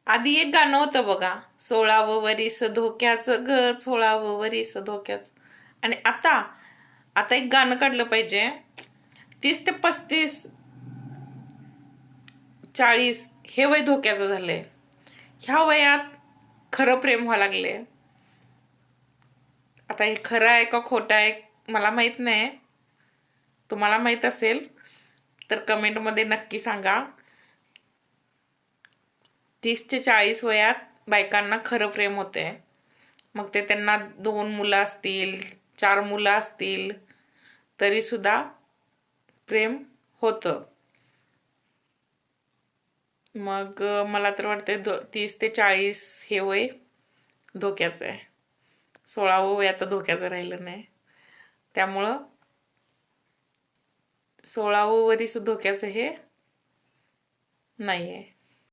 आधी एक गाणं होतं बघा, 16वं वरीस धोक्याचं ग, 16वं वरीस धोक्याचं. आणि आता आता एक गाणं काढलं पाहिजे, 30 ते 35, 40 हे वय धोक्याचं झालंय. ह्या वयात खरं प्रेम व्हायला लागले. आता हे खरं आहे का खोटं आहे मला माहित नाही. तुम्हाला माहित असेल तर कमेंटमध्ये नक्की सांगा. 30 ते 40 वयात बायकांना खरं प्रेम होते. मग ते त्यांना 2 मुलं असतील, 4 मुलं असतील, तरी सुद्धा प्रेम होतं. मग मला तर वाटते 30 ते 40 हे वय धोक्याचं आहे. 16वं वय आता धोक्याचं राहिलं नाही. त्यामुळं 16वं वरीस धोक्याचं हे नाही आहे.